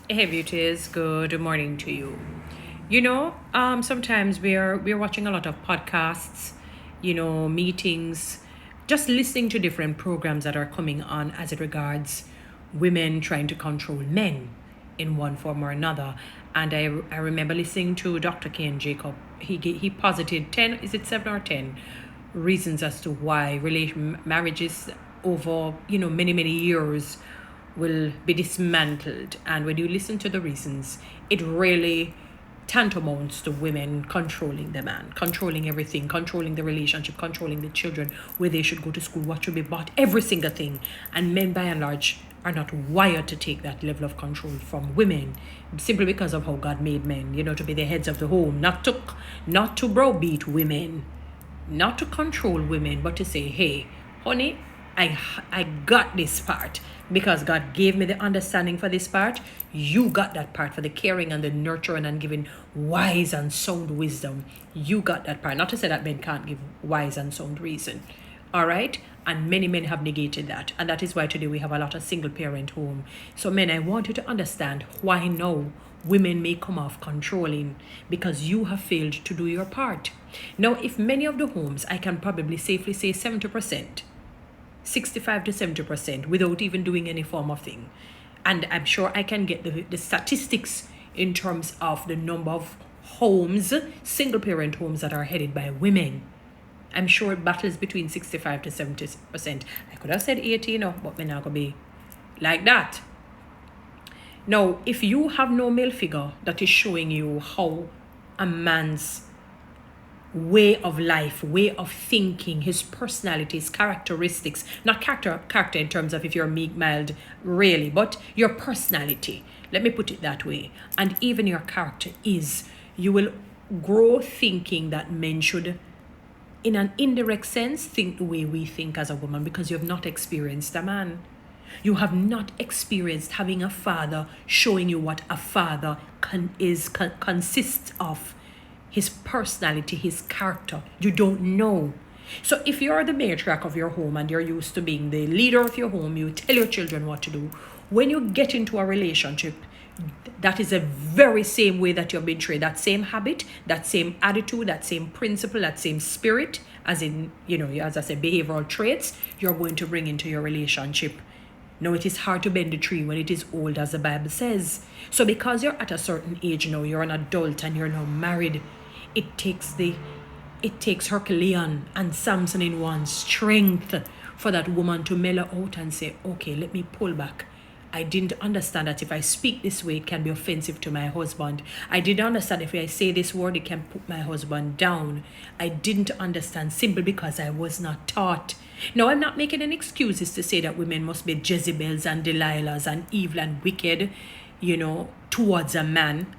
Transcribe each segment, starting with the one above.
Hey beauties, good morning to you. Sometimes we're watching a lot of podcasts, meetings, just listening to different programs that are coming on as it regards women trying to control men in one form or another. And I remember listening to Dr. Ken Jacob. He posited 10, is it 7 or 10 reasons as to why marriages over, many years will be dismantled. And when you listen to the reasons, it really tantamounts to women controlling the man, controlling everything, controlling the relationship, controlling the children, where they should go to school, what should be bought, every single thing. And men, by and large, are not wired to take that level of control from women, simply because of how God made men, to be the heads of the home, not to browbeat women, not to control women, but to say, hey, honey, I got this part because God gave me the understanding for this part. You got that part for the caring and the nurturing and giving wise and sound wisdom. You got that part. Not to say that men can't give wise and sound reason. All right? And many men have negated that. And that is why today we have a lot of single parent home. So men, I want you to understand why now women may come off controlling because you have failed to do your part. Now, if many of the homes, I can probably safely say 70%, 65 to 70% without even doing any form of thing. And I'm sure I can get the statistics in terms of the number of homes, single parent homes that are headed by women. I'm sure it battles between 65 to 70%. I could have said 80, but we're not going to be like that. Now, if you have no male figure that is showing you how a man's way of life, way of thinking, his personality, his characteristics, not character in terms of if you're meek, mild, really, but your personality, let me put it that way, and even your character is, you will grow thinking that men should, in an indirect sense, think the way we think as a woman, because you have not experienced a man. You have not experienced having a father showing you what a father consists of, his personality, his character. You don't know. So if you're the matriarch of your home and you're used to being the leader of your home, you tell your children what to do. When you get into a relationship, that is the very same way that you've been trained, that same habit, that same attitude, that same principle, that same spirit, as in, as I said, behavioral traits, you're going to bring into your relationship. Now, it is hard to bend the tree when it is old, as the Bible says. So because you're at a certain age now, you're an adult and you're now married, it takes Herculean and Samson in one strength for that woman to mellow out and say, okay, let me pull back. I didn't understand that if I speak this way, it can be offensive to my husband. I didn't understand if I say this word, it can put my husband down. I didn't understand simply because I was not taught. Now, I'm not making any excuses to say that women must be Jezebels and Delilahs and evil and wicked, towards a man.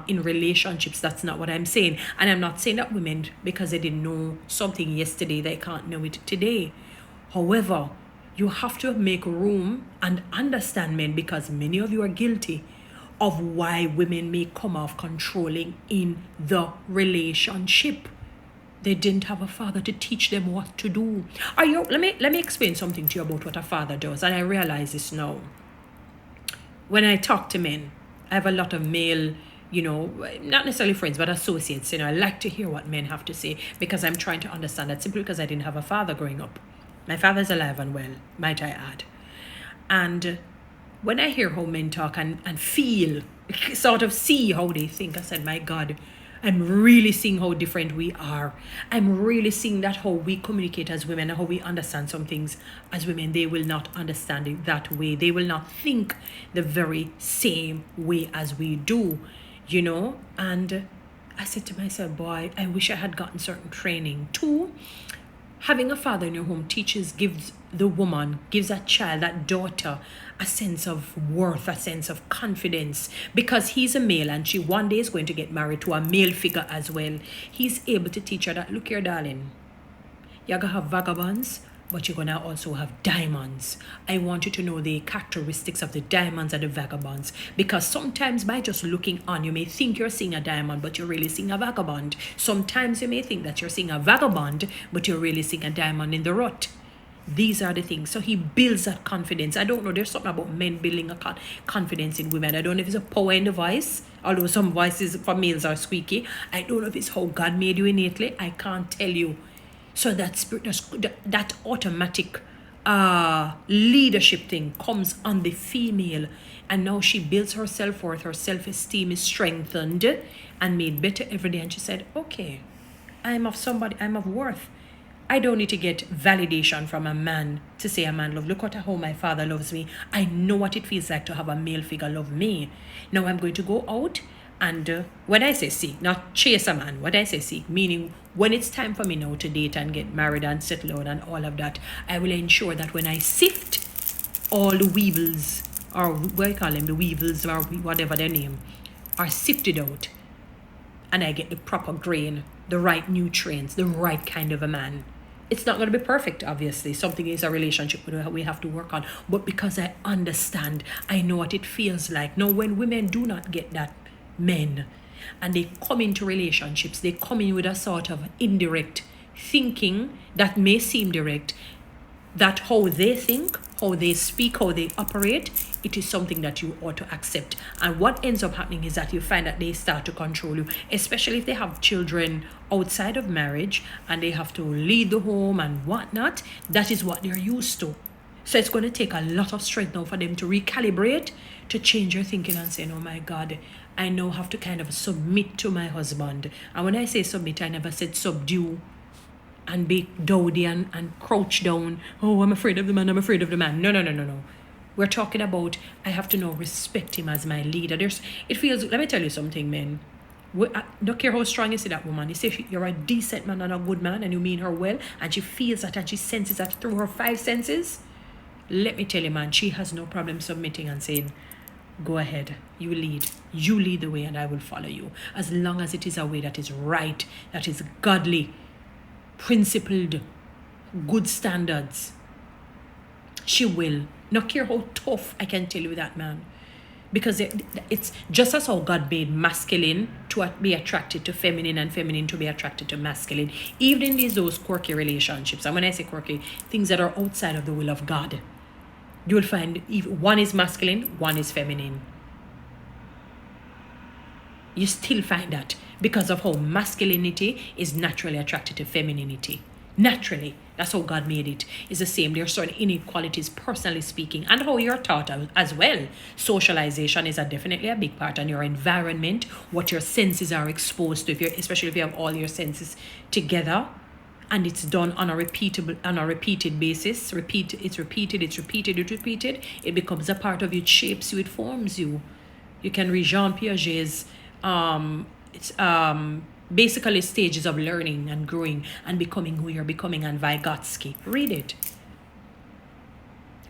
In relationships, that's not what I'm saying. And I'm not saying that women, because they didn't know something yesterday, they can't know it today. However, you have to make room and understand men, because many of you are guilty of why women may come off controlling in the relationship. They didn't have a father to teach them what to do. Let me explain something to you about what a father does. And I realize this now. When I talk to men, I have a lot of male, not necessarily friends, but associates. I like to hear what men have to say, because I'm trying to understand that, simply because I didn't have a father growing up. My father's alive and well, might I add. And when I hear how men talk and feel, sort of see how they think, I said, my God, I'm really seeing how different we are. I'm really seeing that how we communicate as women and how we understand some things as women. They will not understand it that way. They will not think the very same way as we do, And I said to myself, boy, I wish I had gotten certain training too. Having a father in your home gives a child, that daughter, a sense of worth, a sense of confidence, because he's a male and she one day is going to get married to a male figure as well. He's able to teach her that, look here, darling, you're going to have vagabonds, but you're going to also have diamonds. I want you to know the characteristics of the diamonds and the vagabonds, because sometimes by just looking on, you may think you're seeing a diamond, but you're really seeing a vagabond. Sometimes you may think that you're seeing a vagabond, but you're really seeing a diamond in the rut. These are the things. So he builds that confidence. I don't know. There's something about men building a confidence in women. I don't know if it's a power in the voice, although some voices for males are squeaky. I don't know if it's how God made you innately. I can't tell you. So that spirit, that automatic leadership thing comes on the female. And now she builds her self-worth. Her self-esteem is strengthened and made better every day. And she said, okay, I'm of worth. I don't need to get validation from a man to say a man love. Look at how my father loves me. I know what it feels like to have a male figure love me. Now I'm going to go out and when I say seek, not chase a man. When I say seek, meaning when it's time for me now to date and get married and settle down and all of that, I will ensure that when I sift all the weevils, or what I call them, the weevils or whatever their name, are sifted out, and I get the proper grain, the right nutrients, the right kind of a man. It's not going to be perfect, obviously. Something is a relationship we have to work on. But because I understand, I know what it feels like. Now, when women do not get that men, and they come into relationships, they come in with a sort of indirect thinking that may seem direct, that how they think, how they speak, how they operate, it is something that you ought to accept. And what ends up happening is that you find that they start to control you, especially if they have children outside of marriage and they have to lead the home and whatnot. That is what they're used to. So it's going to take a lot of strength now for them to recalibrate, to change your thinking and say, oh my God, I now have to kind of submit to my husband. And when I say submit, I never said subdue and be dowdy and crouch down. Oh, I'm afraid of the man, I'm afraid of the man. No. We're talking about, I have to now respect him as my leader. It feels, let me tell you something, men. I don't care how strong you see that woman. You say you're a decent man and a good man and you mean her well, and she feels that and she senses that through her 5 senses. Let me tell you, man, she has no problem submitting and saying, go ahead, you lead the way and I will follow you. As long as it is a way that is right, that is godly, principled, good standards, she will. Not care how tough I can tell you that, man. Because it's just as how God made masculine to be attracted to feminine and feminine to be attracted to masculine. Even in those quirky relationships, and when I say quirky, things that are outside of the will of God, you will find one is masculine, one is feminine. You still find that because of how masculinity is naturally attracted to femininity. Naturally. That's how God made it. It's the same. There are certain inequalities, personally speaking, and how you're taught as well. Socialization is definitely a big part, and your environment, what your senses are exposed to, especially if you have all your senses together, and it's done on a repeated basis. It's repeated. It becomes a part of you. It shapes you. It forms you. You can read Jean Piaget's basically stages of learning and growing and becoming who you're becoming, and Vygotsky. Read it.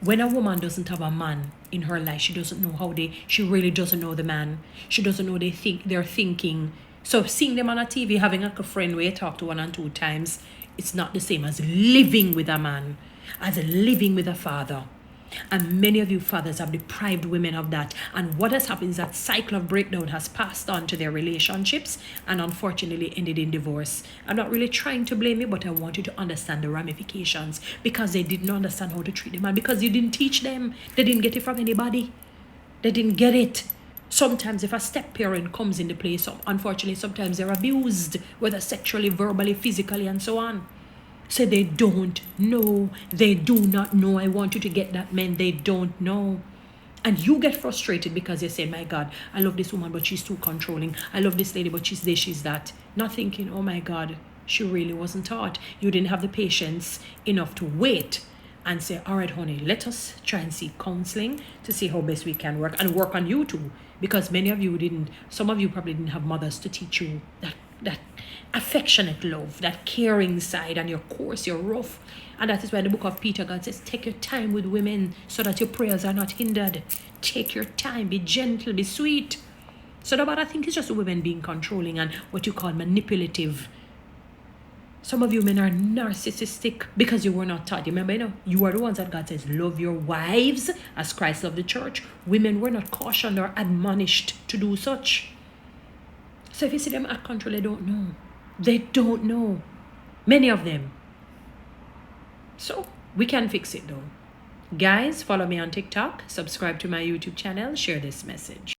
When a woman doesn't have a man in her life, she doesn't know she really doesn't know the man. She doesn't know they're thinking. So seeing them on a TV, having a friend where you talk to 1 and 2 times, it's not the same as living with a man, as living with a father. And many of you fathers have deprived women of that. And what has happened is that cycle of breakdown has passed on to their relationships and unfortunately ended in divorce. I'm not really trying to blame you, but I want you to understand the ramifications, because they didn't understand how to treat the man, because you didn't teach them. They didn't get it from anybody. They didn't get it. Sometimes if a step parent comes into play, unfortunately sometimes they're abused, whether sexually, verbally, physically, and so on. So they don't know. They do not know. I want you to get that, men. They don't know. And you get frustrated because you say, my God, I love this woman, but she's too controlling. I love this lady, but she's this, she's that. Not thinking, oh my God, she really wasn't taught. You didn't have the patience enough to wait and say, all right, honey, let us try and seek counseling to see how best we can work, and work on you too. Because many of you some of you probably didn't have mothers to teach you that affectionate love, that caring side, and you're coarse, you're rough. And that is why the book of Peter, God says, take your time with women so that your prayers are not hindered. Take your time, be gentle, be sweet. So about, I think it's just women being controlling and what you call manipulative. Some of you men are narcissistic because you were not taught. You remember, you are the ones that God says, love your wives as Christ loved the church. Women were not cautioned or admonished to do such. So if you see them at control, they don't know. They don't know. Many of them. So We can fix it though. Guys, follow me on TikTok, subscribe to my YouTube channel, share this message.